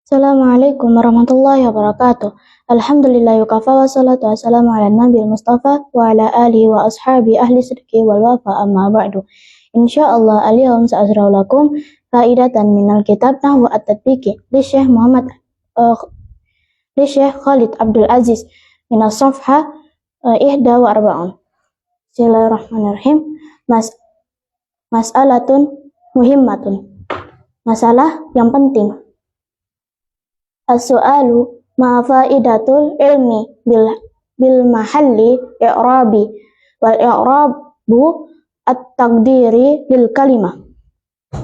Assalamualaikum warahmatullahi wabarakatuh. Alhamdulillah yukafa wa salatu wassalamu ala nabil mustafa wa ala alihi wa ashabi ahli sidqi wal wafa amma ba'du. Insyaallah al-yawm sa'azra'u lakum faidatan minal kitab nahwu at-tatbiqi li Syekh Khalid Abdul Aziz minas safha ihda wa arba'un. Bismillahirrahmanirrahim. Mas'alatun muhimmatun. Masalah yang penting. As-su'alu ma faidatul ilmi bil mahalli i'rabi wal i'rabu at-taqdiri lil kalimah.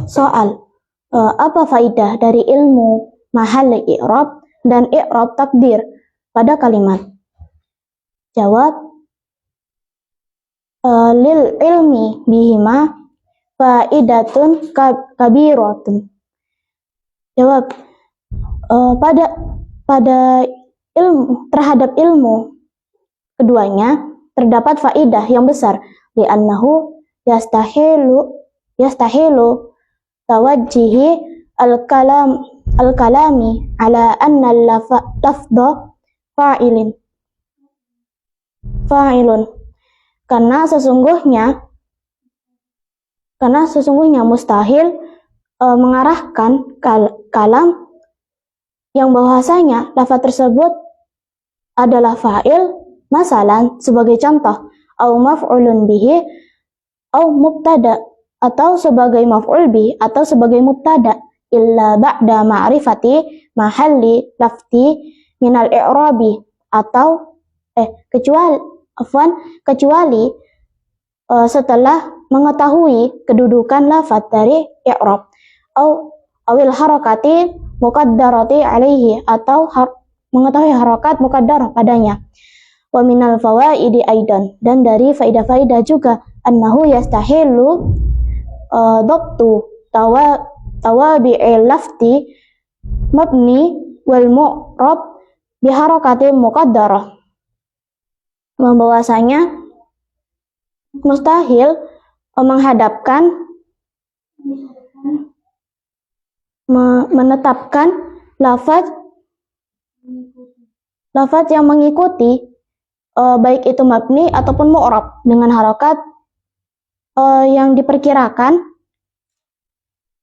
Soal, apa faidah dari ilmu mahalli i'rab dan i'rab takdir pada kalimat? Jawab, lil ilmi bihima faidatun kabiratun. Jawab, pada ilmu terhadap ilmu keduanya terdapat faidah yang besar, li'annahu yastahilu tawajjihi al-kalami ala anna lafdha fa'ilun karena sesungguhnya mustahil mengarahkan kalam yang bahwasanya lafaz tersebut adalah fa'il, masalan sebagai contoh, au maf'ulun bihi au mubtada, atau sebagai maf'ul bihi atau sebagai mubtada, illa ba'da ma'rifati mahalli lafzi minal i'rabi, atau kecuali setelah mengetahui kedudukan lafaz dari i'rab, awil harakati muqaddarati alaihi, atau mengetahui harakat muqaddarah padanya. Wa minal fawaidi aidan, dan dari faidah-faidah juga, annahu yastahilu dhabtu tawabi'il lafzi mabni wal mu'rab biharakati muqaddarah, bahwasanya mustahil menetapkan lafaz yang mengikuti baik itu mabni ataupun mu'rab dengan harakat yang diperkirakan,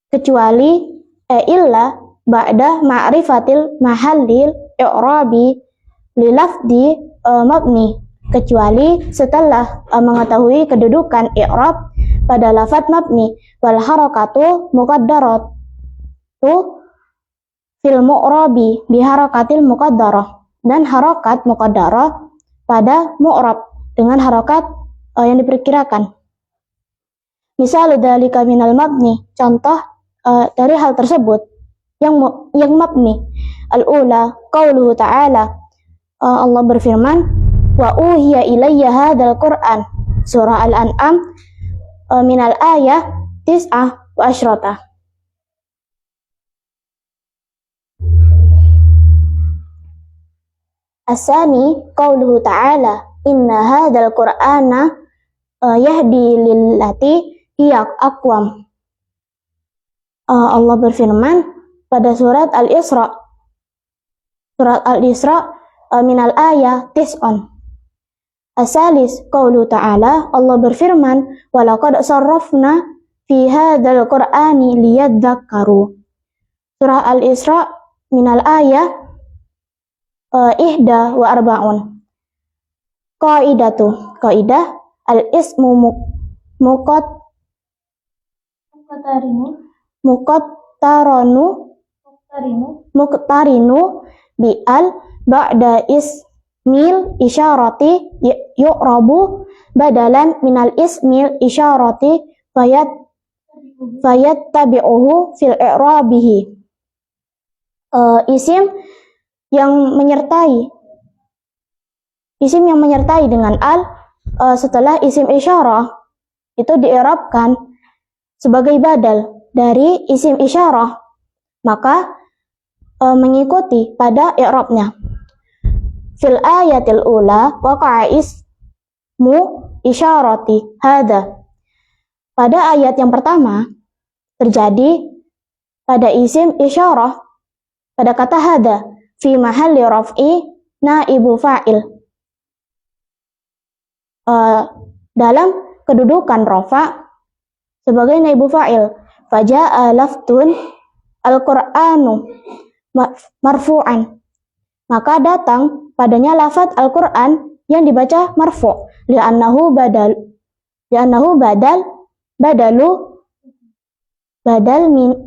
kecuali illa ba'da ma'rifatil mahallil i'rabi li lafdi mabni, kecuali setelah mengetahui kedudukan i'rab pada lafaz mabni, wal harakatu muqaddarat fil mu'rabi biharakatil muqaddarah, dan harakat muqaddarah pada mu'rab dengan harakat yang diperkirakan. Misal dzalika minal mabni, contoh dari hal tersebut yang mabni, al-ula qauluhu ta'ala, Allah berfirman, wa uhiya ilayya hadzal qur'an, surah al-an'am minal ayah 19. Asani qauluhu ta'ala, inna hadzal qur'ana yahdi lillati hiya aqwam. Allah berfirman pada surat Al-Isra minal ayah 9. Asalis qauluhu ta'ala, Allah berfirman, wa laqad sarrafna fi hadzal qur'ani liyadzakkaru. Surah Al-Isra minal ayah ihda wa arba'un. Qaidah al-ismu muqtarinu bi al ba'da ismil isyarati yu'rabu badalan minal ismil isyarati fayattabi'uhu fil i'rabihi. Isim yang menyertai dengan al setelah isim isyarah itu di'irabkan sebagai badal dari isim isyarah, maka mengikuti pada i'rabnya. Fil ayatil ula waqa'a ismu isyarati hadza. Pada ayat yang pertama terjadi pada isim isyarah pada kata hada fi mahalli raf'i naibu fa'il, dalam kedudukan rafa sebagai naibu fa'il. Faja'a laftun al-Qur'anu marfu'an, maka datang padanya lafaz Al-Qur'an yang dibaca marfu', li'annahu badal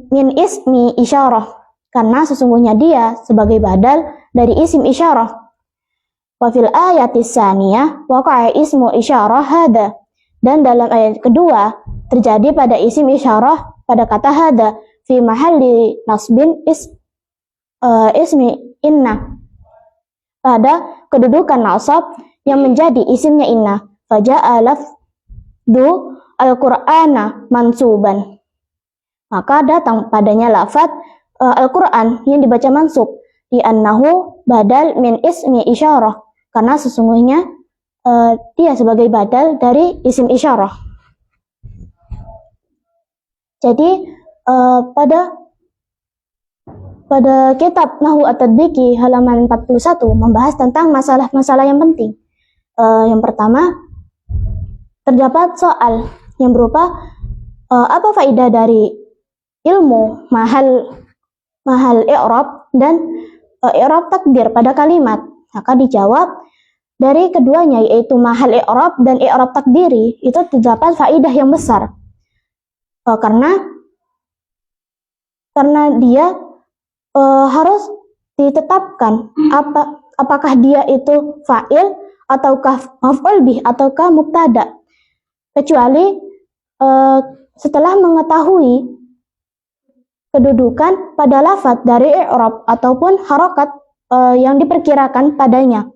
min ismi isyarah, karena sesungguhnya dia sebagai badal dari isim isyarah. Wa fil ayati tsaniyah waqa'a ismu isyarah hada, dan dalam ayat kedua terjadi pada isim isyarah pada kata hada fi mahalli nasbin ismi inna, pada kedudukan nasab yang menjadi isimnya inna. Faja'a lafdu al-Qur'ana mansuban, maka datang padanya lafaz Al-Qur'an yang dibaca mansub, li'annahu badal min ismi isyarah, karena sesungguhnya dia sebagai badal dari isim isyarah. Jadi pada kitab Nahwu At-Tatbiqi halaman 41 membahas tentang masalah-masalah yang penting. Yang pertama, terdapat soal yang berupa apa faedah dari ilmu mahal i'rab dan i'rab takdir pada kalimat. Maka dijawab, dari keduanya yaitu mahal i'rab dan i'rab takdiri itu terdapat faedah yang besar. Karena dia harus ditetapkan apakah dia itu fa'il ataukah maf'ul bih ataukah mubtada, kecuali setelah mengetahui kedudukan pada lafaz dari i'rab ataupun harokat yang diperkirakan padanya.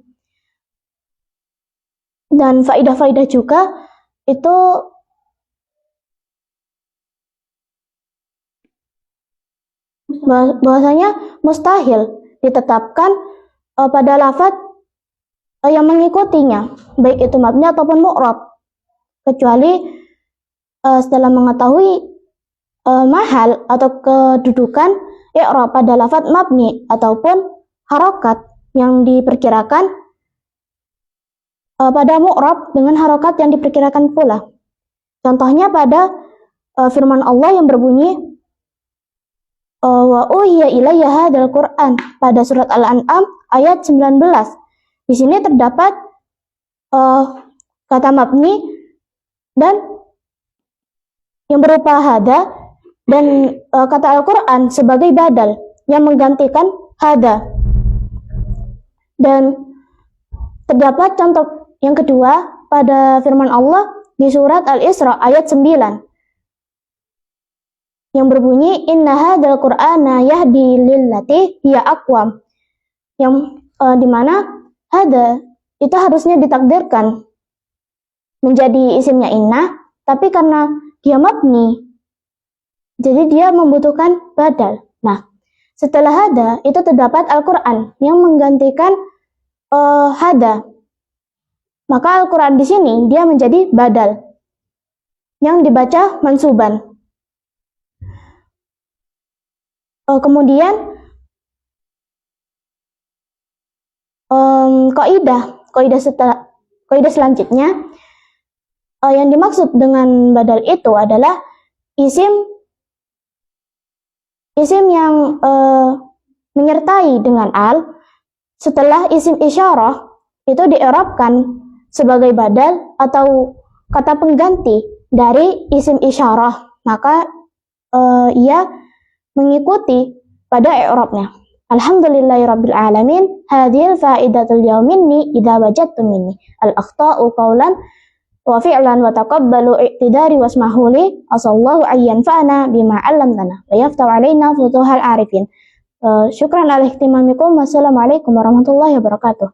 Dan faidah-faidah juga itu bahwasanya mustahil ditetapkan pada lafaz yang mengikutinya, baik itu mabni ataupun mu'rab, kecuali setelah mengetahui mahal atau kedudukan i'rab pada lafaz mabni ataupun harokat yang diperkirakan pada mu'rab dengan harokat yang diperkirakan pula. Contohnya pada firman Allah yang berbunyi wa uhiya ilayya hadzal Qur'an pada surat Al-An'am ayat 19. Di sini terdapat kata mabni dan yang berupa hada dan kata Al-Qur'an sebagai badal yang menggantikan hada. Dan terdapat contoh yang kedua pada firman Allah di surat Al-Isra ayat 9 yang berbunyi inna hadzal Qur'ana yahdi lillati hiya aqwam, yang dimana hada itu harusnya ditakdirkan menjadi isimnya inna, tapi karena dia mabni jadi dia membutuhkan badal. Nah, setelah hada itu terdapat Al-Qur'an yang menggantikan hada, maka Al-Qur'an di sini dia menjadi badal yang dibaca mansuban. Kemudian kaidah selanjutnya yang dimaksud dengan badal itu adalah isim yang menyertai dengan al setelah isim isyarah itu di'rabkan sebagai badal atau kata pengganti dari isim isyarah, maka ia mengikuti pada i'rabnya. Alhamdulillahirabbil alamin. Hadhil faidatul yauminni idza wajadtum minni al-akhta'u qawlan wa fi'lan wa taqabbalu i'tidari wasmahu li asallahu ayyan fa'ana bima 'allamtana wa yaftahu 'alaina futuhal arifin. Syukran ala ihtimamikum. Wassalamualaikum warahmatullahi wabarakatuh.